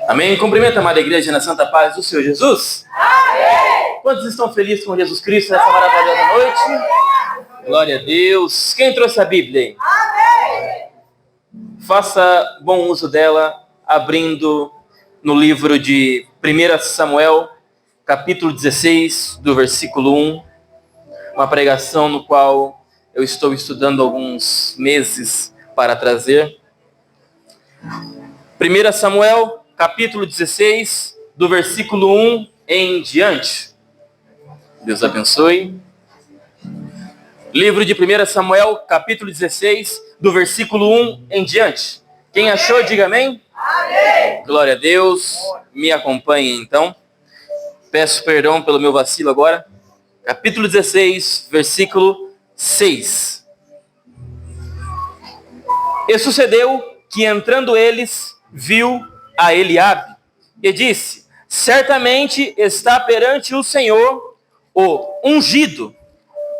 Amém? Cumprimento a amada igreja na santa paz do Senhor Jesus. Amém! Quantos estão felizes com Jesus Cristo nessa maravilhosa noite? Glória a Deus. Quem trouxe a Bíblia aí? Amém! Faça bom uso dela, abrindo no livro de 1 Samuel, capítulo 16, do versículo 1. Uma pregação no qual eu estou estudando alguns meses para trazer. 1 Samuel, capítulo 16, do versículo 1 em diante. Deus abençoe. Livro de 1 Samuel, capítulo 16, do versículo 1 em diante. Quem achou, diga amém. Amém. Glória a Deus. Me acompanhe então. Peço perdão pelo meu vacilo agora. Capítulo 16, versículo 6. E sucedeu que entrando eles, viu a Eliabe e disse: certamente está perante o Senhor o ungido.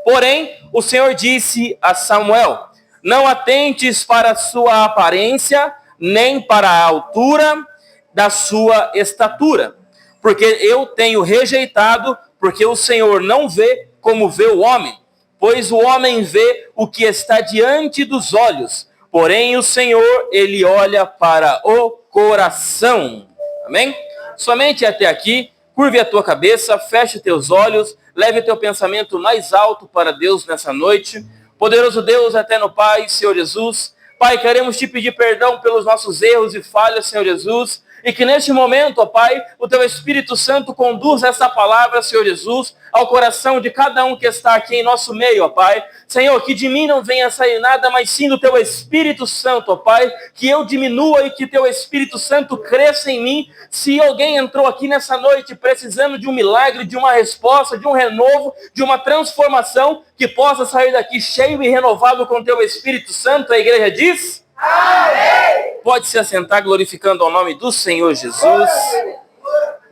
Porém, o Senhor disse a Samuel: não atentes para a sua aparência, nem para a altura da sua estatura, porque eu tenho rejeitado, porque o Senhor não vê como vê o homem, pois o homem vê o que está diante dos olhos, porém o Senhor, ele olha para o coração. Amém? Somente até aqui. Curve a tua cabeça, feche teus olhos, leve o teu pensamento mais alto para Deus nessa noite. Poderoso Deus, eterno Pai, Senhor Jesus. Pai, queremos te pedir perdão pelos nossos erros e falhas, Senhor Jesus. E que neste momento, ó Pai, o teu Espírito Santo conduza essa palavra, Senhor Jesus, ao coração de cada um que está aqui em nosso meio, ó Pai. Senhor, que de mim não venha sair nada, mas sim do teu Espírito Santo, ó Pai. Que eu diminua e que teu Espírito Santo cresça em mim. Se alguém entrou aqui nessa noite precisando de um milagre, de uma resposta, de um renovo, de uma transformação, que possa sair daqui cheio e renovado com teu Espírito Santo, a igreja diz... Amém! Pode se assentar glorificando ao nome do Senhor Jesus.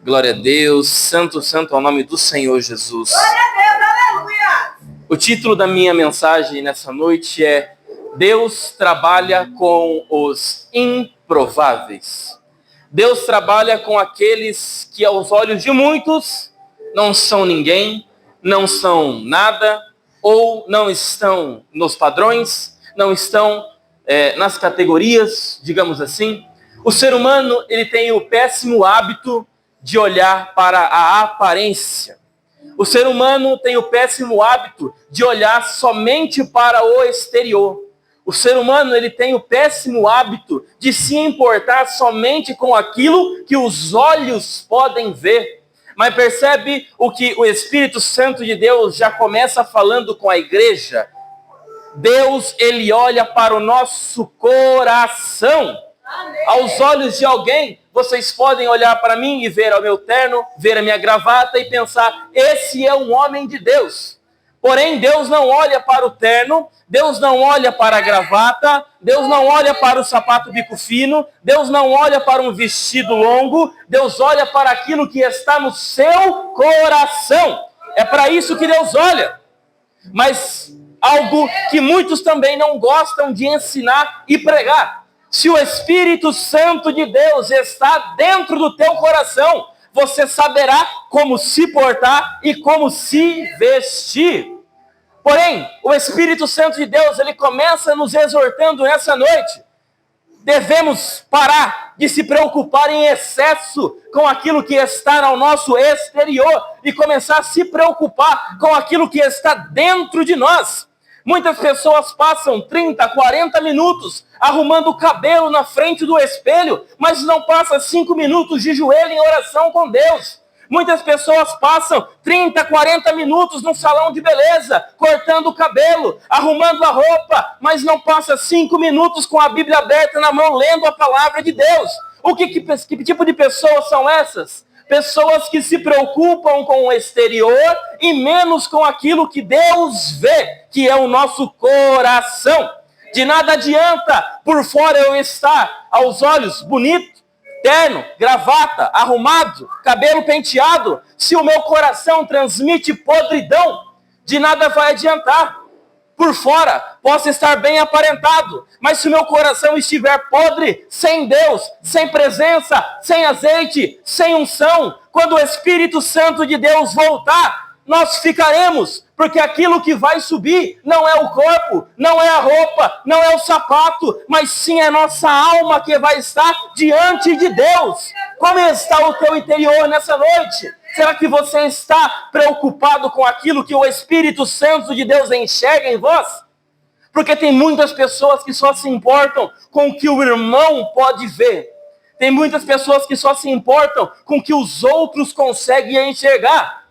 Glória a Deus. Santo, santo ao nome do Senhor Jesus. Glória a Deus, aleluia! O título da minha mensagem nessa noite é: Deus trabalha com os improváveis. Deus trabalha com aqueles que aos olhos de muitos não são ninguém, não são nada, ou não estão nos padrões, não estão nas categorias, digamos assim. O ser humano, ele tem o péssimo hábito de olhar para a aparência. O ser humano tem o péssimo hábito de olhar somente para o exterior. O ser humano, ele tem o péssimo hábito de se importar somente com aquilo que os olhos podem ver. Mas percebe o que o Espírito Santo de Deus já começa falando com a igreja? Deus, ele olha para o nosso coração. Amém. Aos olhos de alguém, vocês podem olhar para mim e ver o meu terno, ver a minha gravata e pensar: esse é um homem de Deus. Porém, Deus não olha para o terno, Deus não olha para a gravata, Deus não olha para o sapato bico fino, Deus não olha para um vestido longo, Deus olha para aquilo que está no seu coração. É para isso que Deus olha. Mas algo que muitos também não gostam de ensinar e pregar: se o Espírito Santo de Deus está dentro do teu coração, você saberá como se portar e como se vestir. Porém, o Espírito Santo de Deus, ele começa nos exortando nessa noite. Devemos parar de se preocupar em excesso com aquilo que está ao nosso exterior e começar a se preocupar com aquilo que está dentro de nós. Muitas pessoas passam 30, 40 minutos arrumando o cabelo na frente do espelho, mas não passa 5 minutos de joelho em oração com Deus. Muitas pessoas passam 30, 40 minutos no salão de beleza, cortando o cabelo, arrumando a roupa, mas não passa 5 minutos com a Bíblia aberta na mão, lendo a palavra de Deus. Que tipo de pessoas são essas? Pessoas que se preocupam com o exterior e menos com aquilo que Deus vê, que é o nosso coração. De nada adianta por fora eu estar aos olhos bonito, terno, gravata, arrumado, cabelo penteado, se o meu coração transmite podridão. De nada vai adiantar. Por fora, possa estar bem aparentado, mas se o meu coração estiver podre, sem Deus, sem presença, sem azeite, sem unção, quando o Espírito Santo de Deus voltar, nós ficaremos, porque aquilo que vai subir não é o corpo, não é a roupa, não é o sapato, mas sim é a nossa alma que vai estar diante de Deus. Como está o teu interior nessa noite? Será que você está preocupado com aquilo que o Espírito Santo de Deus enxerga em vós? Porque tem muitas pessoas que só se importam com o que o irmão pode ver. Tem muitas pessoas que só se importam com o que os outros conseguem enxergar.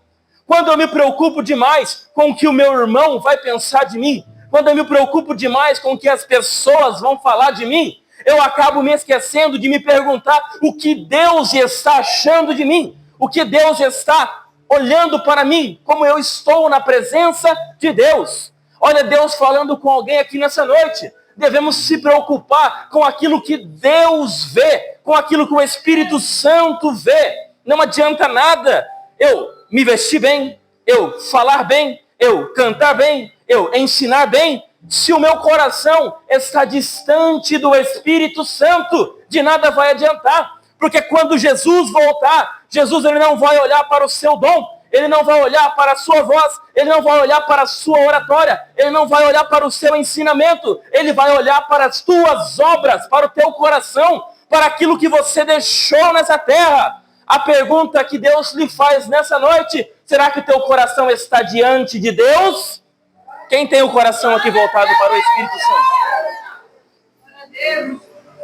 Quando eu me preocupo demais com o que o meu irmão vai pensar de mim, quando eu me preocupo demais com o que as pessoas vão falar de mim, eu acabo me esquecendo de me perguntar o que Deus está achando de mim, o que Deus está olhando para mim, como eu estou na presença de Deus. Olha, Deus falando com alguém aqui nessa noite. Devemos se preocupar com aquilo que Deus vê, com aquilo que o Espírito Santo vê. Não adianta nada eu me vestir bem, eu falar bem, eu cantar bem, eu ensinar bem, se o meu coração está distante do Espírito Santo, de nada vai adiantar. Porque quando Jesus voltar, Jesus ele não vai olhar para o seu dom, ele não vai olhar para a sua voz, ele não vai olhar para a sua oratória, ele não vai olhar para o seu ensinamento, ele vai olhar para as tuas obras, para o teu coração, para aquilo que você deixou nessa terra. A pergunta que Deus lhe faz nessa noite, será que o teu coração está diante de Deus? Quem tem o coração aqui voltado para o Espírito Santo?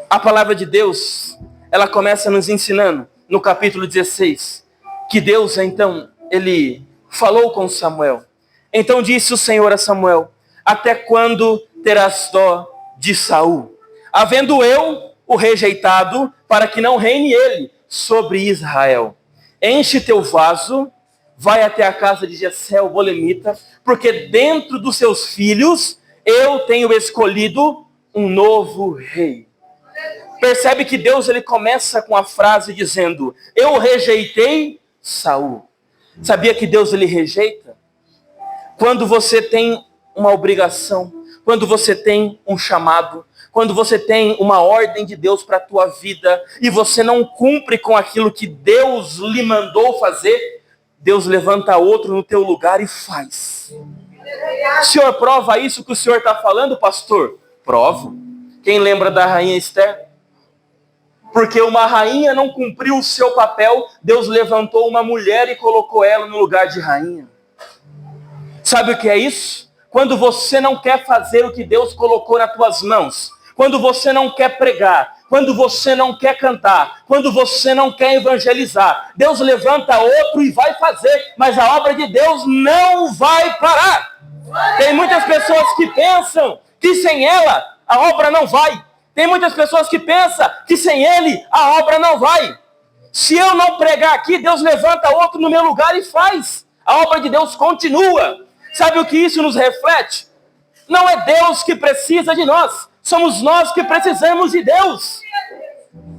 A palavra de Deus, ela começa nos ensinando, no capítulo 16, que Deus, então, ele falou com Samuel. Então disse o Senhor a Samuel, até quando terás dó de Saul? Havendo eu o rejeitado, para que não reine ele sobre Israel. Enche teu vaso, vai até a casa de Jessé, o bolemita, porque dentro dos seus filhos eu tenho escolhido um novo rei. Percebe que Deus ele começa com a frase dizendo, eu rejeitei Saul. Sabia que Deus ele rejeita? Quando você tem uma obrigação, quando você tem um chamado, quando você tem uma ordem de Deus para a tua vida e você não cumpre com aquilo que Deus lhe mandou fazer, Deus levanta outro no teu lugar e faz. O senhor prova isso que o senhor está falando, pastor? Provo. Quem lembra da rainha Esther? Porque uma rainha não cumpriu o seu papel, Deus levantou uma mulher e colocou ela no lugar de rainha. Sabe o que é isso? Quando você não quer fazer o que Deus colocou nas tuas mãos, quando você não quer pregar, quando você não quer cantar, quando você não quer evangelizar, Deus levanta outro e vai fazer, mas a obra de Deus não vai parar. Tem muitas pessoas que pensam que sem ela a obra não vai. Tem muitas pessoas que pensam que sem ele a obra não vai. Se eu não pregar aqui, Deus levanta outro no meu lugar e faz. A obra de Deus continua. Sabe o que isso nos reflete? Não é Deus que precisa de nós. Somos nós que precisamos de Deus.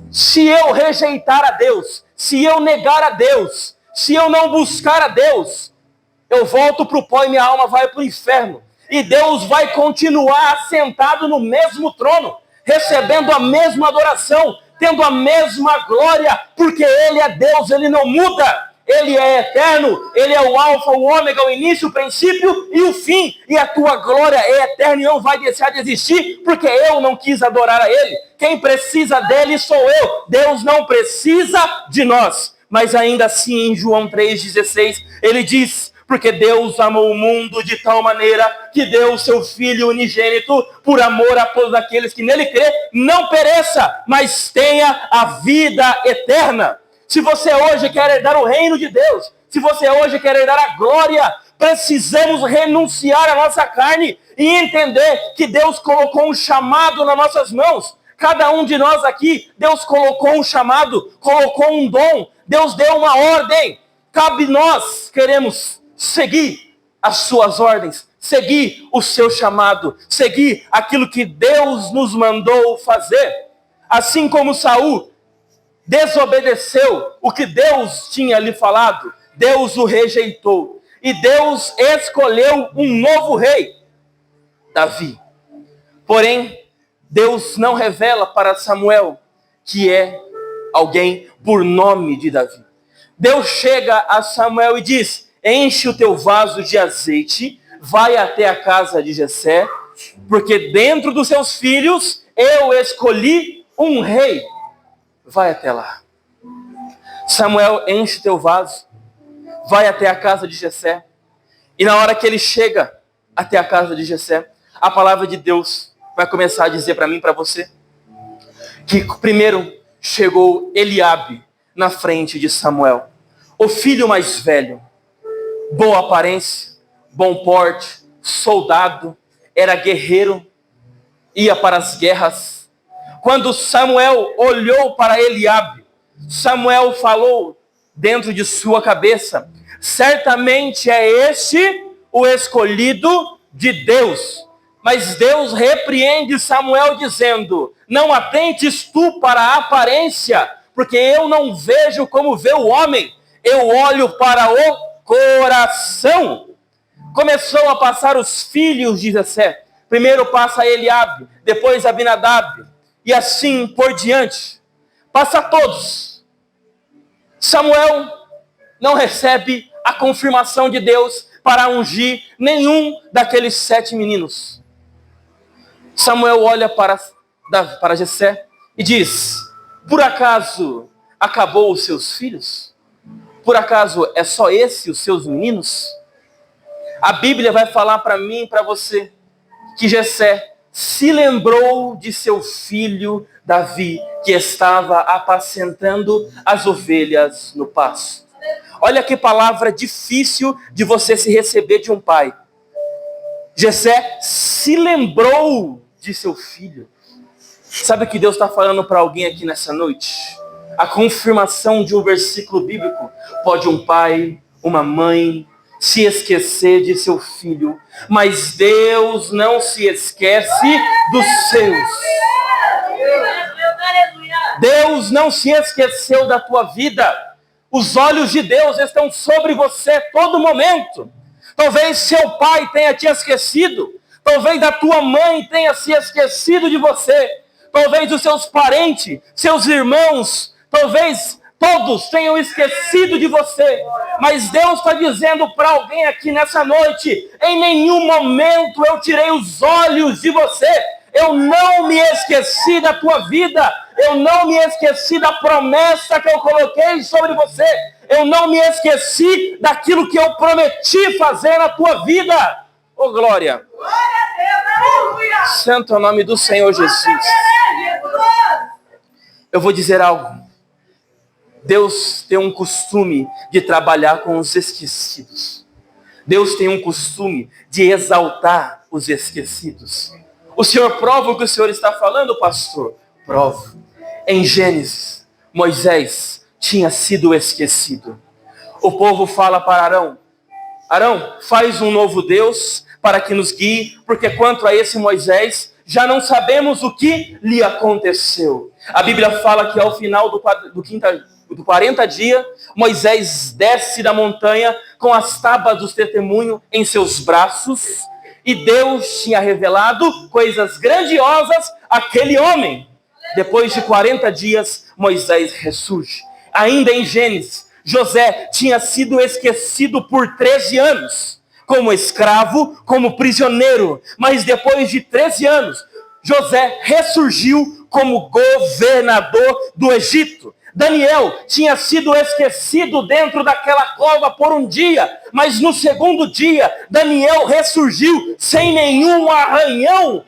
Se eu rejeitar a Deus, se eu negar a Deus, se eu não buscar a Deus, eu volto para o pó e minha alma vai para o inferno. E Deus vai continuar assentado no mesmo trono, recebendo a mesma adoração, tendo a mesma glória, porque Ele é Deus, Ele não muda. Ele é eterno, Ele é o alfa, o ômega, o início, o princípio e o fim. E a tua glória é eterna e não vai deixar de existir, porque eu não quis adorar a Ele. Quem precisa dEle sou eu. Deus não precisa de nós. Mas ainda assim, em João 3,16, Ele diz, porque Deus amou o mundo de tal maneira que deu o seu Filho unigênito por amor a todos aqueles que nele crê, não pereça, mas tenha a vida eterna. Se você hoje quer herdar o reino de Deus, se você hoje quer herdar a glória, precisamos renunciar à nossa carne e entender que Deus colocou um chamado nas nossas mãos. Cada um de nós aqui, Deus colocou um chamado, colocou um dom, Deus deu uma ordem. Cabe nós, queremos seguir as suas ordens, seguir o seu chamado, seguir aquilo que Deus nos mandou fazer. Assim como Saul desobedeceu o que Deus tinha lhe falado, Deus o rejeitou. E Deus escolheu um novo rei, Davi. Porém, Deus não revela para Samuel que é alguém por nome de Davi. Deus chega a Samuel e diz: enche o teu vaso de azeite, vai até a casa de Jessé, porque dentro dos seus filhos eu escolhi um rei. Vai até lá. Samuel enche o teu vaso, vai até a casa de Jessé. E na hora que ele chega até a casa de Jessé, a palavra de Deus vai começar a dizer para mim e para você que primeiro chegou Eliabe na frente de Samuel, o filho mais velho, boa aparência, bom porte, soldado, era guerreiro, ia para as guerras. Quando Samuel olhou para Eliabe, Samuel falou dentro de sua cabeça: certamente é este o escolhido de Deus. Mas Deus repreende Samuel dizendo: não atentes tu para a aparência, porque eu não vejo como vê o homem, eu olho para o coração. Começou a passar os filhos de Jessé. Primeiro passa Eliabe, depois Abinadab, e assim por diante. Passa todos. Samuel não recebe a confirmação de Deus para ungir nenhum daqueles 7 meninos. Samuel olha para Jessé e diz: por acaso acabou os seus filhos? Por acaso é só esse os seus meninos? A Bíblia vai falar para mim e para você que Jessé se lembrou de seu filho Davi, que estava apacentando as ovelhas no pasto. Olha que palavra difícil de você se receber de um pai. Jessé se lembrou de seu filho. Sabe o que Deus está falando para alguém aqui nessa noite? A confirmação de um versículo bíblico. Pode um pai, uma mãe se esquecer de seu filho, mas Deus não se esquece dos seus. Deus não se esqueceu da tua vida. Os olhos de Deus estão sobre você a todo momento. Talvez seu pai tenha te esquecido, talvez a tua mãe tenha se esquecido de você, talvez os seus parentes, seus irmãos, talvez todos tenham esquecido de você, mas Deus está dizendo para alguém aqui nessa noite: em nenhum momento eu tirei os olhos de você, eu não me esqueci da tua vida, eu não me esqueci da promessa que eu coloquei sobre você, eu não me esqueci daquilo que eu prometi fazer na tua vida. Oh, glória! Santo é o nome do Senhor Jesus. Eu vou dizer algo. Deus tem um costume de trabalhar com os esquecidos. Deus tem um costume de exaltar os esquecidos. O Senhor prova o que o Senhor está falando, pastor? Prova. Em Gênesis, Moisés tinha sido esquecido. O povo fala para Arão: Arão, faz um novo Deus para que nos guie, porque quanto a esse Moisés, já não sabemos o que lhe aconteceu. A Bíblia fala que ao final do 40 dias, Moisés desce da montanha com as tábuas dos testemunhos em seus braços, e Deus tinha revelado coisas grandiosas àquele homem. Depois de 40 dias, Moisés ressurge. Ainda em Gênesis, José tinha sido esquecido por 13 anos, como escravo, como prisioneiro, mas depois de 13 anos, José ressurgiu como governador do Egito. Daniel tinha sido esquecido dentro daquela cova por um dia, mas no segundo dia, Daniel ressurgiu sem nenhum arranhão.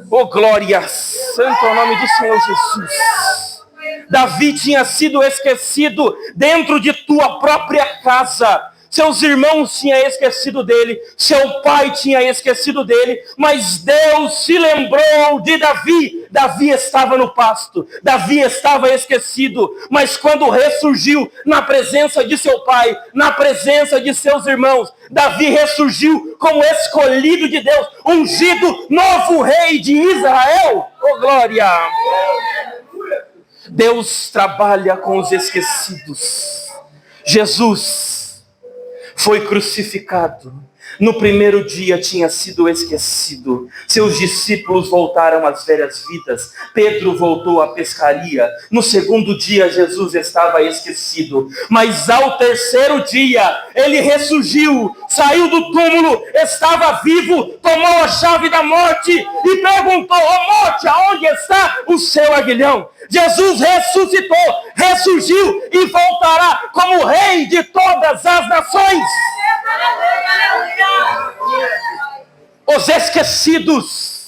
Oh, glória! Santo é o nome do Senhor Jesus. Davi tinha sido esquecido dentro de tua própria casa. Seus irmãos tinham esquecido dele, seu pai tinha esquecido dele, mas Deus se lembrou de Davi. Davi estava no pasto, Davi estava esquecido, mas quando ressurgiu na presença de seu pai, na presença de seus irmãos, Davi ressurgiu como escolhido de Deus, ungido, novo rei de Israel. Oh, glória! Deus trabalha com os esquecidos. Jesus foi crucificado, No primeiro dia tinha sido esquecido. Seus discípulos voltaram às velhas vidas. Pedro voltou à pescaria. No segundo dia, Jesus estava esquecido. Mas ao terceiro dia, ele ressurgiu, saiu do túmulo, estava vivo, tomou a chave da morte e perguntou: ó morte, aonde está o seu aguilhão? Jesus ressuscitou, ressurgiu e voltará como rei de todas as nações. Os esquecidos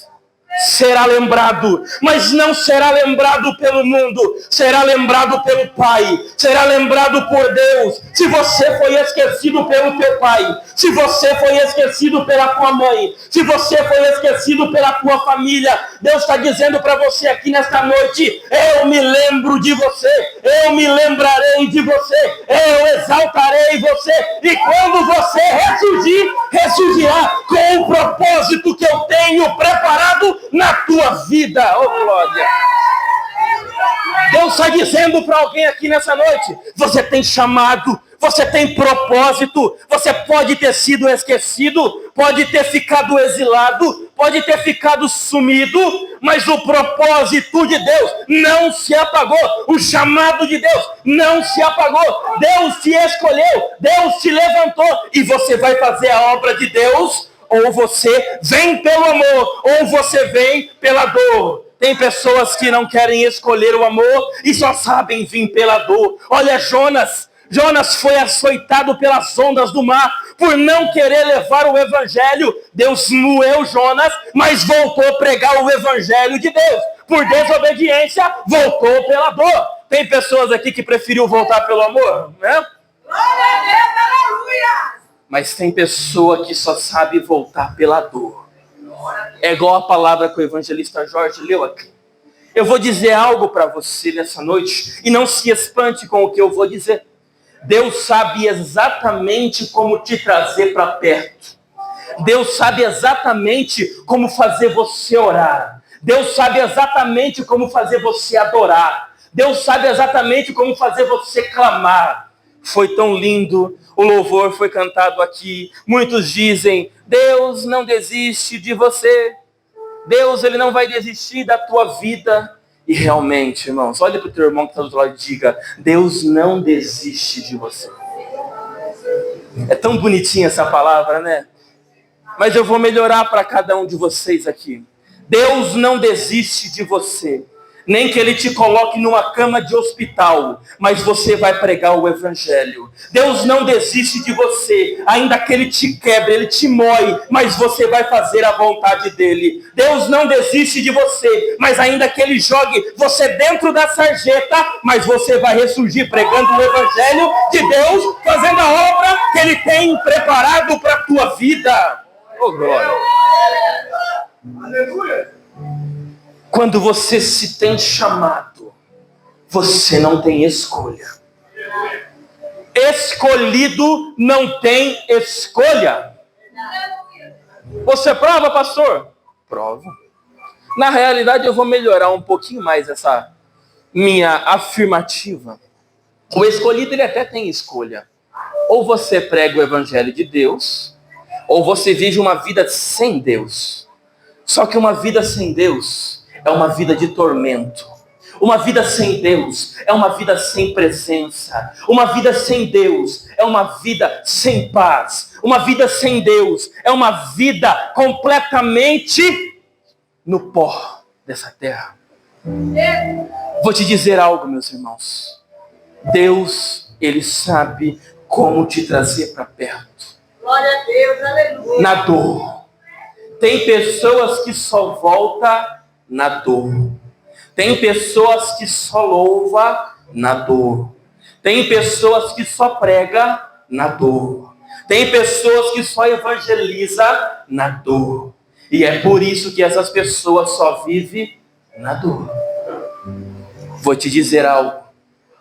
será lembrado, mas não será lembrado pelo mundo, será lembrado pelo Pai, será lembrado por Deus. Se você foi esquecido pelo teu pai, se você foi esquecido pela tua mãe, se você foi esquecido pela tua família, Deus está dizendo para você aqui nesta noite: eu me lembro de você, eu me lembrarei de você, eu exaltarei você, e quando você ressurgir, ressurgirá com o propósito que eu tenho preparado na tua vida. Oh glória! Deus está dizendo para alguém aqui nessa noite: você tem chamado, você tem propósito. Você pode ter sido esquecido, pode ter ficado exilado, pode ter ficado sumido, mas o propósito de Deus não se apagou. O chamado de Deus não se apagou. Deus te escolheu, Deus te levantou, e você vai fazer a obra de Deus. Ou você vem pelo amor, ou você vem pela dor. Tem pessoas que não querem escolher o amor e só sabem vir pela dor. Olha Jonas. Jonas foi açoitado pelas ondas do mar por não querer levar o evangelho. Deus moeu Jonas, mas voltou a pregar o evangelho de Deus. Por desobediência, voltou pela dor. Tem pessoas aqui que preferiu voltar pelo amor, né? Glória a Deus, aleluia! Mas tem pessoa que só sabe voltar pela dor. É igual a palavra que o evangelista Jorge leu aqui. Eu vou dizer algo para você nessa noite, e não se espante com o que eu vou dizer. Deus sabe exatamente como te trazer para perto. Deus sabe exatamente como fazer você orar. Deus sabe exatamente como fazer você adorar. Deus sabe exatamente como fazer você clamar. Foi tão lindo, o louvor foi cantado aqui. Muitos dizem: Deus não desiste de você. Deus, Ele não vai desistir da tua vida. E realmente, irmãos, olha para o teu irmão que está do outro lado e diga: Deus não desiste de você. É tão bonitinha essa palavra, né? Mas eu vou melhorar para cada um de vocês aqui. Deus não desiste de você. Nem que Ele te coloque numa cama de hospital, mas você vai pregar o evangelho. Deus não desiste de você, ainda que Ele te quebre, Ele te moe, mas você vai fazer a vontade dEle. Deus não desiste de você, mas ainda que Ele jogue você dentro da sarjeta, mas você vai ressurgir pregando o evangelho de Deus, fazendo a obra que Ele tem preparado para a tua vida. Oh glória! Aleluia! Quando você se tem chamado, você não tem escolha. Escolhido não tem escolha. Você prova, pastor? Provo. Na realidade, eu vou melhorar um pouquinho mais essa minha afirmativa. O escolhido, ele até tem escolha. Ou você prega o evangelho de Deus, ou você vive uma vida sem Deus. Só que uma vida sem Deus é uma vida de tormento. Uma vida sem Deus é uma vida sem presença. Uma vida sem Deus é uma vida sem paz. Uma vida sem Deus é uma vida completamente no pó dessa terra. Vou te dizer algo, meus irmãos. Deus, Ele sabe como te trazer para perto. Glória a Deus, aleluia! Na dor. Tem pessoas que só voltam na dor. Tem pessoas que só louva na dor. Tem pessoas que só prega na dor. Tem pessoas que só evangeliza na dor. E é por isso que essas pessoas só vivem na dor. Vou te dizer algo.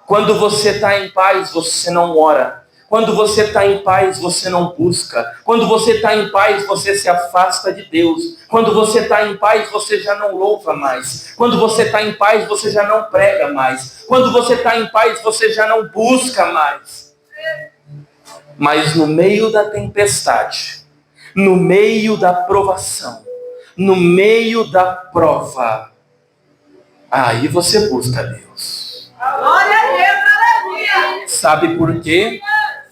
Quando você está em paz, você não ora. Quando você está em paz, você não busca. Quando você está em paz, você se afasta de Deus. Quando você está em paz, você já não louva mais. Quando você está em paz, você já não prega mais. Quando você está em paz, você já não busca mais. Mas no meio da tempestade, no meio da provação, no meio da prova, aí você busca Deus. Glória a Deus, aleluia. Sabe por quê?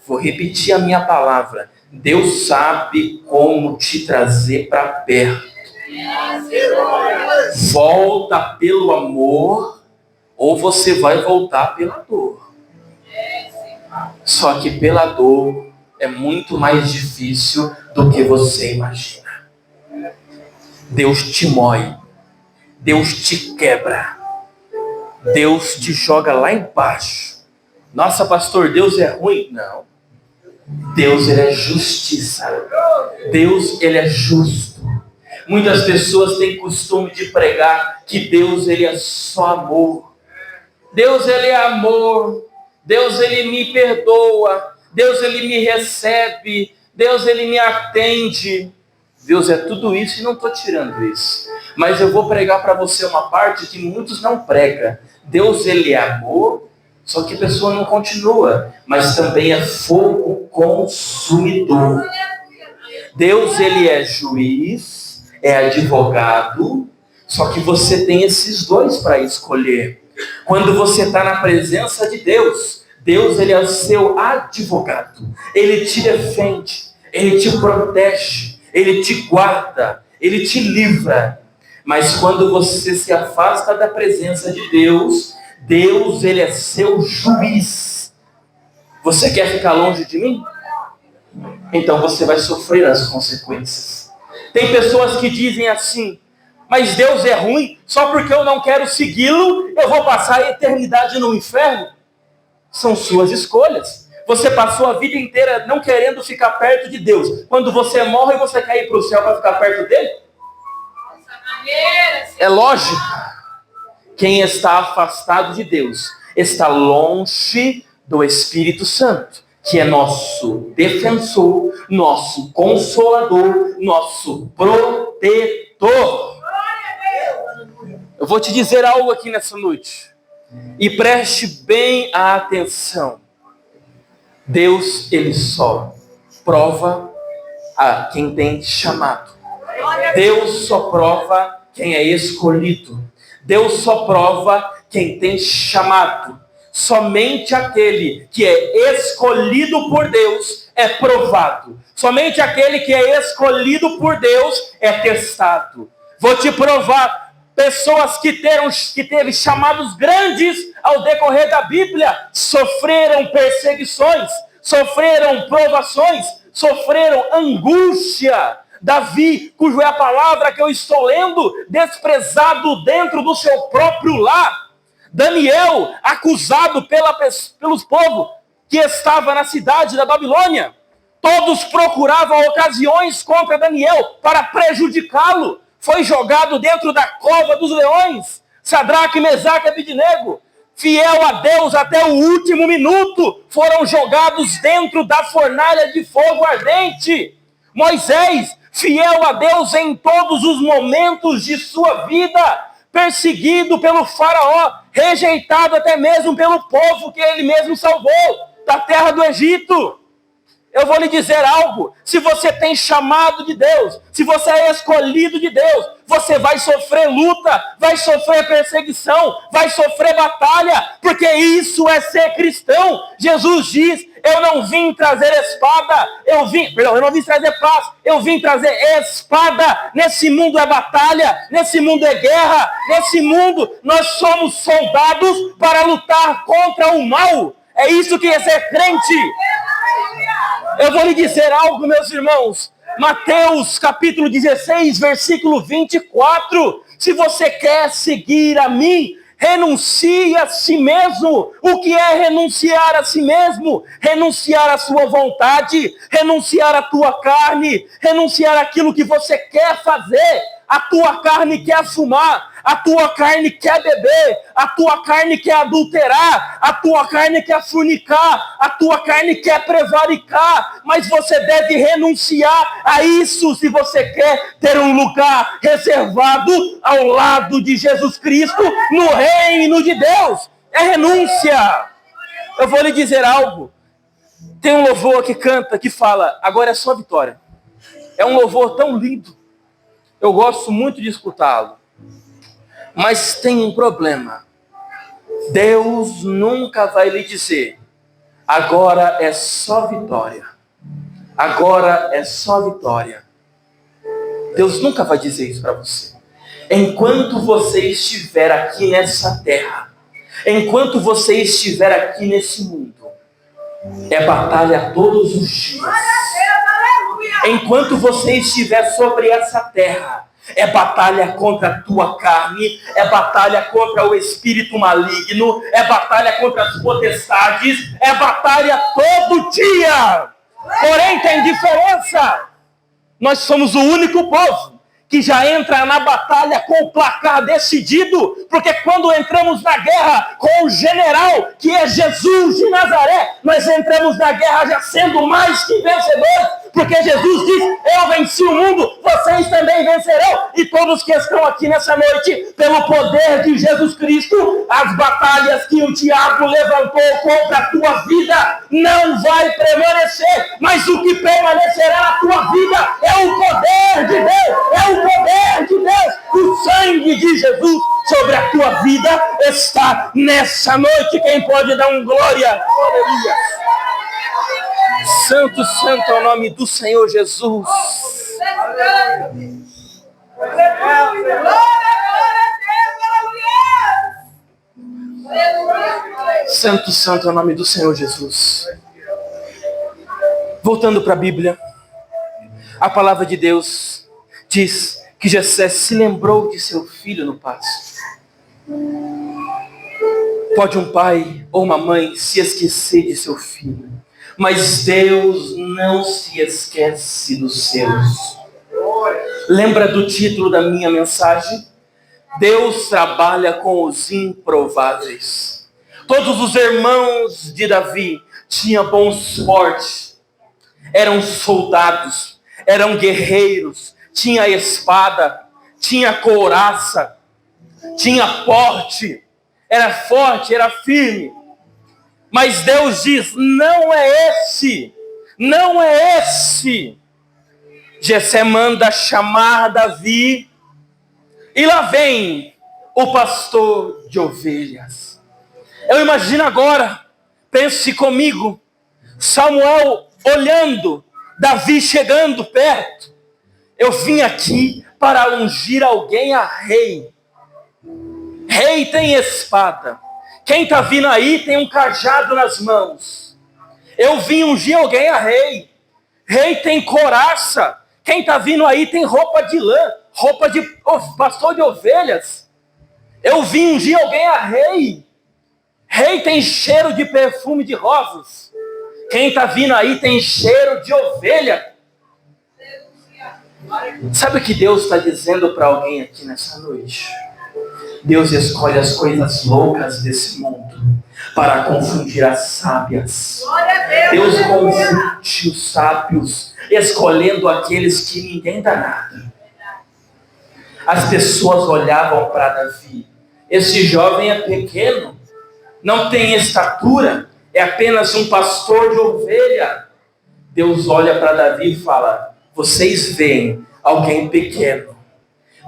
Vou repetir a minha palavra. Deus sabe como te trazer para perto. Volta pelo amor ou você vai voltar pela dor. Só que pela dor é muito mais difícil do que você imagina. Deus te moe, Deus te quebra, Deus te joga lá embaixo. Nossa, pastor, Deus é ruim? Não. Deus, ele é justiça. Deus, ele é justo. Muitas pessoas têm costume de pregar que Deus, ele é só amor. Deus, ele é amor. Deus, ele me perdoa. Deus, ele me recebe. Deus, ele me atende. Deus é tudo isso e não estou tirando isso. Mas eu vou pregar para você uma parte que muitos não pregam. Deus, ele é amor, só que a pessoa não continua. Mas também é fogo consumidor. Deus, ele é juiz, é advogado, só que você tem esses dois para escolher. Quando você está na presença de Deus, Deus, ele é o seu advogado. Ele te defende, ele te protege, ele te guarda, ele te livra. Mas quando você se afasta da presença de Deus, Deus, ele é seu juiz. Você quer ficar longe de mim? Então você vai sofrer as consequências. Tem pessoas que dizem assim: mas Deus é ruim, só porque eu não quero segui-lo, eu vou passar a eternidade no inferno. São suas escolhas. Você passou a vida inteira não querendo ficar perto de Deus. Quando você morre, você quer ir para o céu para ficar perto dele? É lógico. Quem está afastado de Deus está longe do Espírito Santo, que é nosso defensor, nosso consolador, nosso protetor. Eu vou te dizer algo aqui nessa noite, e preste bem a atenção. Deus, ele só prova a quem tem chamado. Deus só prova quem é escolhido. Deus só prova quem tem chamado. Somente aquele que é escolhido por Deus é provado. Somente aquele que é escolhido por Deus é testado. Vou te provar. Pessoas que teve chamados grandes ao decorrer da Bíblia sofreram perseguições, sofreram provações, sofreram angústia. Davi, cujo é a palavra que eu estou lendo, desprezado dentro do seu próprio lar. Daniel, acusado pelos povos que estava na cidade da Babilônia. Todos procuravam ocasiões contra Daniel para prejudicá-lo. Foi jogado dentro da cova dos leões. Sadraque, Mesaque e Abednego, fiel a Deus até o último minuto, foram jogados dentro da fornalha de fogo ardente. Moisés, fiel a Deus em todos os momentos de sua vida, perseguido pelo faraó, rejeitado até mesmo pelo povo que ele mesmo salvou da terra do Egito. Eu vou lhe dizer algo: se você tem chamado de Deus, se você é escolhido de Deus, você vai sofrer luta, vai sofrer perseguição, vai sofrer batalha, porque isso é ser cristão. Jesus diz: eu não vim trazer espada, eu não vim trazer paz, eu vim trazer espada. Nesse mundo é batalha, nesse mundo é guerra, nesse mundo nós somos soldados para lutar contra o mal. É isso que é ser crente. Eu vou lhe dizer algo, meus irmãos. Mateus capítulo 16, versículo 24. Se você quer seguir a mim, renuncie a si mesmo. O que é renunciar a si mesmo? Renunciar à sua vontade, renunciar à tua carne, renunciar àquilo que você quer fazer. A tua carne quer fumar, a tua carne quer beber, a tua carne quer adulterar, a tua carne quer fornicar, a tua carne quer prevaricar, mas você deve renunciar a isso se você quer ter um lugar reservado ao lado de Jesus Cristo no reino de Deus. É renúncia. Eu vou lhe dizer algo. Tem um louvor que canta, que fala: agora é só vitória. É um louvor tão lindo. Eu gosto muito de escutá-lo. Mas tem um problema. Deus nunca vai lhe dizer: agora é só vitória. Agora é só vitória. Deus nunca vai dizer isso para você. Enquanto você estiver aqui nessa terra, enquanto você estiver aqui nesse mundo, é batalha todos os dias. Enquanto você estiver sobre essa terra, é batalha contra a tua carne, é batalha contra o espírito maligno, é batalha contra as potestades, é batalha todo dia. Porém, tem diferença. Nós somos o único povo que já entra na batalha com o placar decidido, porque quando entramos na guerra com o general, que é Jesus de Nazaré, nós entramos na guerra já sendo mais que vencedores, porque Jesus diz: eu venci o mundo, vocês também vencerão. E todos que estão aqui nessa noite, pelo poder de Jesus Cristo, as batalhas que o diabo levantou contra a tua vida não vai permanecer, mas o que permanecerá na tua vida é o poder de Deus, é o poder de Deus. O sangue de Jesus sobre a tua vida está nessa noite. Quem pode dar um glória? Aleluia. Santo, santo é o nome do Senhor Jesus. Santo, santo é o nome do Senhor Jesus. Voltando para a Bíblia, a palavra de Deus diz que Jessé se lembrou de seu filho no pasto. Pode um pai ou uma mãe se esquecer de seu filho, mas Deus não se esquece dos seus. Lembra do título da minha mensagem? Deus trabalha com os improváveis. Todos os irmãos de Davi tinham bons portes, eram soldados, eram guerreiros, tinha espada, tinha couraça, tinha porte, era forte, era firme. Mas Deus diz: não é esse, não é esse. Jessé manda chamar Davi, e lá vem o pastor de ovelhas. Eu imagino agora, pense comigo, Samuel olhando, Davi chegando perto. Eu vim aqui para ungir alguém a rei. Rei tem espada. Quem está vindo aí tem um cajado nas mãos. Eu vim ungir alguém a rei. Rei tem couraça. Quem está vindo aí tem roupa de lã, roupa de pastor de ovelhas. Eu vim ungir alguém a rei. Rei tem cheiro de perfume de rosas. Quem está vindo aí tem cheiro de ovelha. Sabe o que Deus está dizendo para alguém aqui nessa noite? Deus escolhe as coisas loucas desse mundo para confundir as sábias. Deus confunde os sábios, escolhendo aqueles que ninguém dá nada. As pessoas olhavam para Davi. Esse jovem é pequeno, não tem estatura, é apenas um pastor de ovelha. Deus olha para Davi e fala: vocês veem alguém pequeno,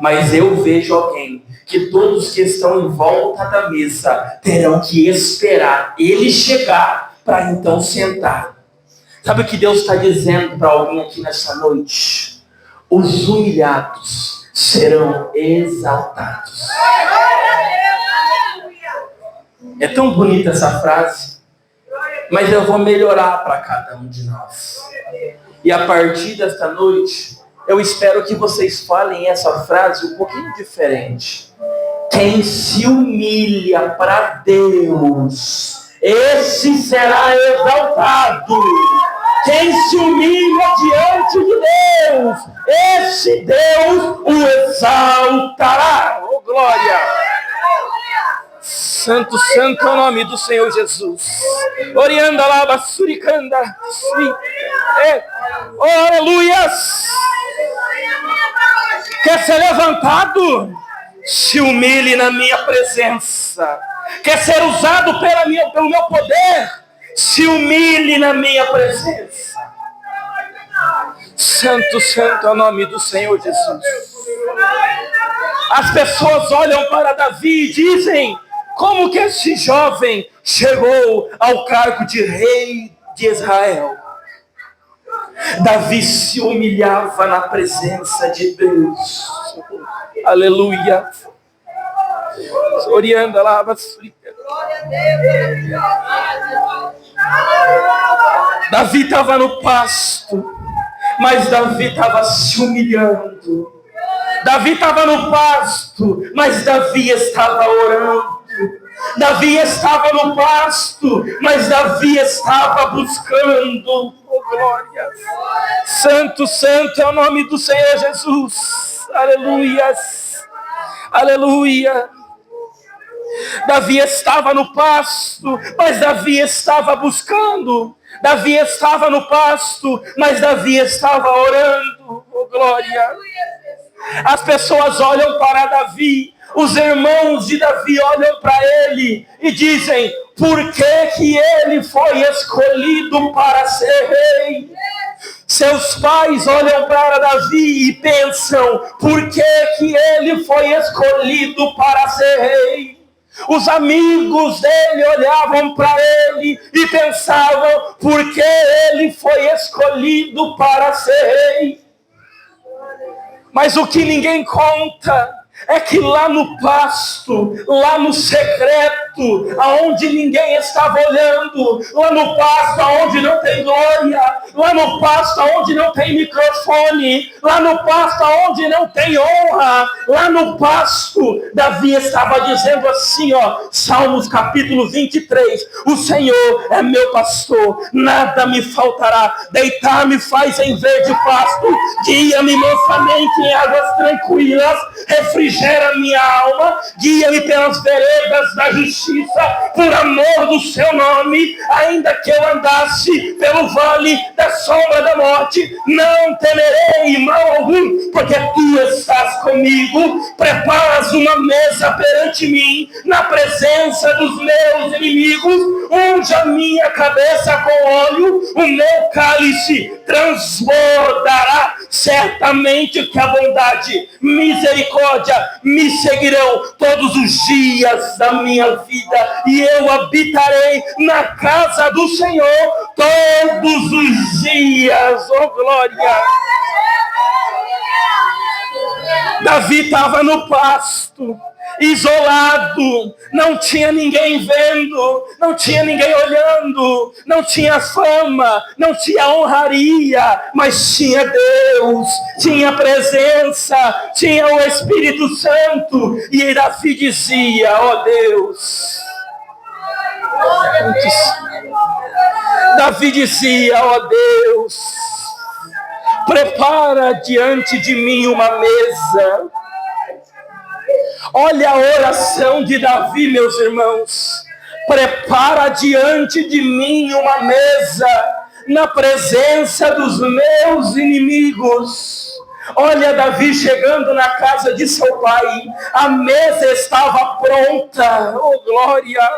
mas eu vejo alguém que todos que estão em volta da mesa terão que esperar ele chegar para então sentar. Sabe o que Deus está dizendo para alguém aqui nessa noite? Os humilhados serão exaltados. É tão bonita essa frase, mas eu vou melhorar para cada um de nós. E a partir desta noite, eu espero que vocês falem essa frase um pouquinho diferente. Quem se humilha para Deus, esse será exaltado. Quem se humilha diante de Deus, esse Deus o exaltará. Oh, glória! Santo, santo é o nome do Senhor Jesus. Orianda lá, basuricanda. Oh, aleluias! Quer ser levantado? Se humilhe na minha presença. Quer ser usado pelo meu poder? Se humilhe na minha presença. Santo, santo é o nome do Senhor Jesus. As pessoas olham para Davi e dizem: como que esse jovem chegou ao cargo de rei de Israel? Davi se humilhava na presença de Deus. Aleluia. Orianda lá, Davi estava no pasto, mas Davi estava se humilhando. Davi estava no pasto, mas Davi estava orando. Davi estava no pasto, mas Davi estava buscando. Oh, glória! Santo, santo é o nome do Senhor Jesus. Aleluias. Aleluia. Davi estava no pasto, mas Davi estava buscando. Davi estava no pasto, mas Davi estava orando. Oh, glória! As pessoas olham para Davi, os irmãos de Davi olham para ele e dizem: por que ele foi escolhido para ser rei? Seus pais olham para Davi e pensam: por que ele foi escolhido para ser rei? Os amigos dele olhavam para ele e pensavam: por que ele foi escolhido para ser rei? Mas o que ninguém conta é que lá no pasto, lá no secreto, aonde ninguém estava olhando, lá no pasto aonde não tem glória, lá no pasto aonde não tem microfone, lá no pasto aonde não tem honra, lá no pasto, Davi estava dizendo assim, Salmos capítulo 23, o Senhor é meu pastor, nada me faltará, deitar-me faz em verde pasto, guia-me mansamente em águas tranquilas, refrigera minha alma, guia-me pelas veredas da justiça, por amor do seu nome, ainda que eu andasse pelo vale da sombra da morte, não temerei mal algum, porque tu estás comigo, preparas uma mesa perante mim, na presença dos meus inimigos, unge a minha cabeça com óleo, o meu cálice transbordará, certamente que a bondade, misericórdia me seguirão todos os dias da minha vida, e eu habitarei na casa do Senhor todos os dias. Oh, glória! Davi estava no pasto, isolado, não tinha ninguém vendo, não tinha ninguém olhando, não tinha fama, não tinha honraria, mas tinha Deus, tinha presença, tinha o Espírito Santo, e Davi dizia: Deus, Davi dizia: Deus, prepara diante de mim uma mesa. Olha a oração de Davi, meus irmãos. Prepara diante de mim uma mesa na presença dos meus inimigos. Olha Davi chegando na casa de seu pai. A mesa estava pronta. Oh, glória!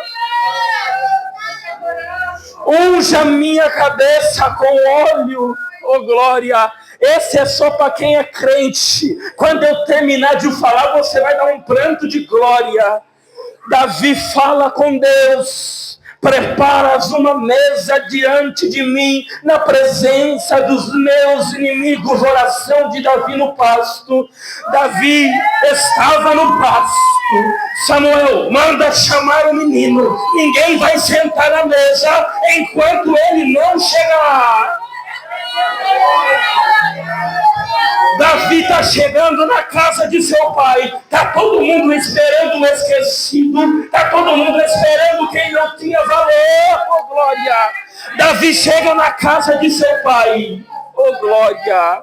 Unja a minha cabeça com óleo. Oh, glória! Esse é só para quem é crente. Quando eu terminar de falar, você vai dar um pranto de glória. Davi fala com Deus: preparas uma mesa diante de mim, na presença dos meus inimigos. Oração de Davi no pasto. Davi estava no pasto. Samuel, manda chamar o menino. Ninguém vai sentar na mesa enquanto ele não chegar. Davi está chegando na casa de seu pai. Está todo mundo esperando o esquecido. Está todo mundo esperando quem não tinha valor. Oh, glória! Davi chega na casa de seu pai. Oh, glória!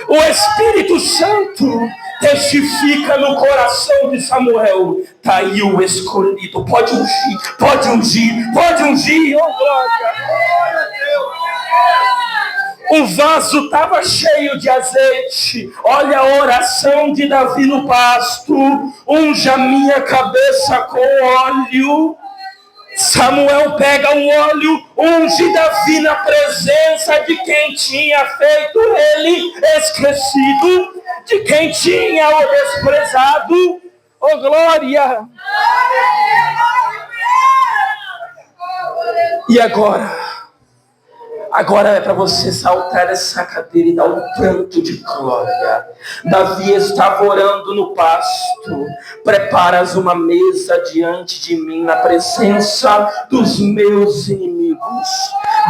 O Espírito Santo testifica no coração de Samuel. Está aí o escolhido. Pode ungir, pode ungir, pode ungir. Oh, glória! O vaso estava cheio de azeite. Olha a oração de Davi no pasto. Unja minha cabeça com óleo. Samuel pega um óleo, unge Davi na presença de quem tinha feito ele esquecido, de quem tinha o desprezado. Oh, glória! E agora é para você saltar dessa cadeira e dar um pranto de glória. Davi estava orando no pasto. Preparas uma mesa diante de mim na presença dos meus inimigos.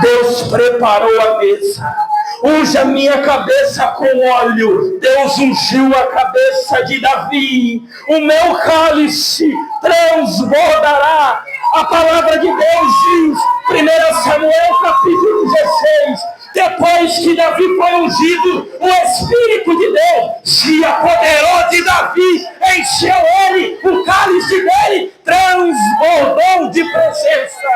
Deus preparou a mesa. Unge a minha cabeça com óleo. Deus ungiu a cabeça de Davi. O meu cálice transbordará. A palavra de Deus diz, 1 Samuel capítulo 16, depois que Davi foi ungido, o Espírito de Deus se apoderou de Davi, encheu ele, o cálice dele transbordou de presença.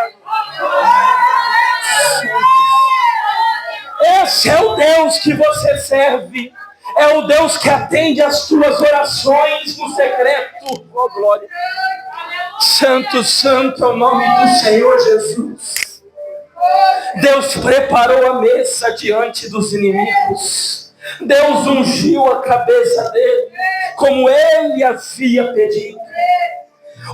Esse é o Deus que você serve. É o Deus que atende às suas orações no secreto. Oh, glória. Santo, santo é o nome do Senhor Jesus. Deus preparou a mesa diante dos inimigos. Deus ungiu a cabeça dele, como ele havia pedido.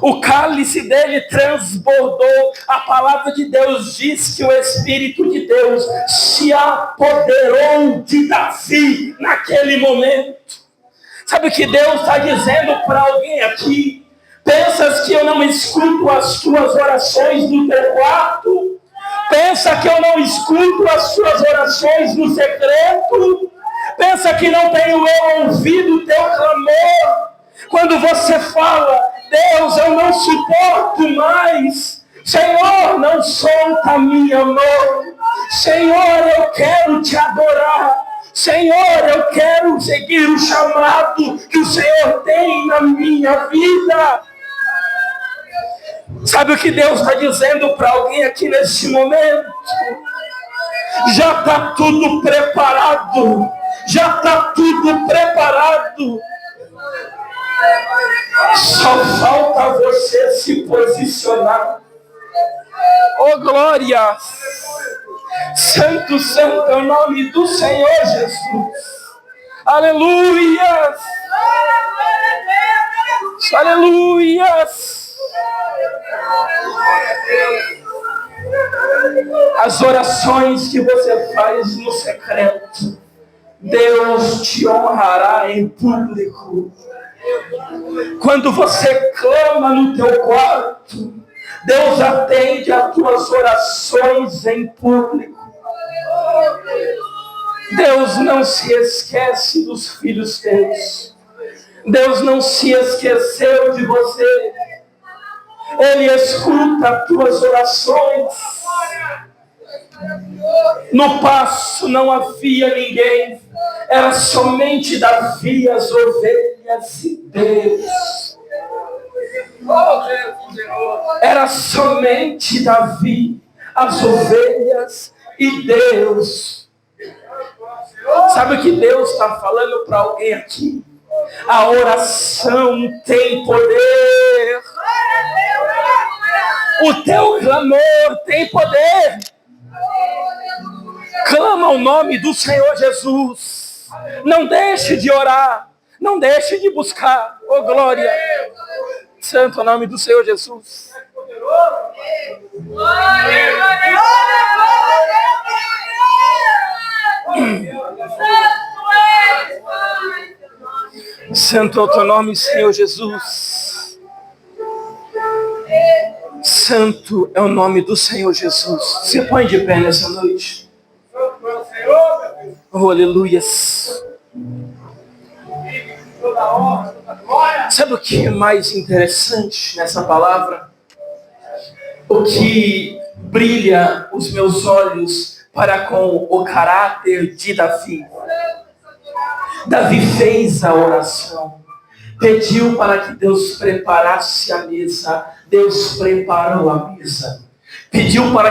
O cálice dele transbordou. A palavra de Deus diz que o Espírito de Deus se apoderou de Davi naquele momento. Sabe o que Deus está dizendo para alguém aqui? Pensas que eu não escuto as tuas orações no teu quarto? Pensa que eu não escuto as tuas orações no secreto? Pensa que não tenho eu ouvido o teu clamor? Quando você fala, Deus, eu não suporto mais. Senhor, não solta a minha mão. Senhor, eu quero te adorar. Senhor, eu quero seguir o chamado que o Senhor tem na minha vida. Sabe o que Deus está dizendo para alguém aqui nesse momento? Já está tudo preparado. Já está tudo preparado. Só falta você se posicionar. Oh, glória! Santo, santo é o nome do Senhor Jesus. Aleluia! Aleluia! As orações que você faz no secreto, Deus te honrará em público. Quando você clama no teu quarto, Deus atende às tuas orações em público. Deus não se esquece dos filhos teus. Deus não se esqueceu de você. Ele escuta as tuas orações. No pasto não havia ninguém. Era somente Davi, as ovelhas e Deus. Era somente Davi, as ovelhas e Deus. Sabe o que Deus está falando para alguém aqui? A oração tem poder. O teu clamor tem poder. Clama o nome do Senhor Jesus. Não deixe de orar. Não deixe de buscar. Oh, glória. Santo é o nome do Senhor Jesus. Santo é o teu nome, Senhor Jesus. Santo é o nome do Senhor Jesus. Se põe de pé nessa noite. Oh, aleluia. Sabe o que é mais interessante nessa palavra? O que brilha os meus olhos para com o caráter de Davi. Davi fez a oração. Pediu para que Deus preparasse a mesa. Deus preparou a mesa. Pediu para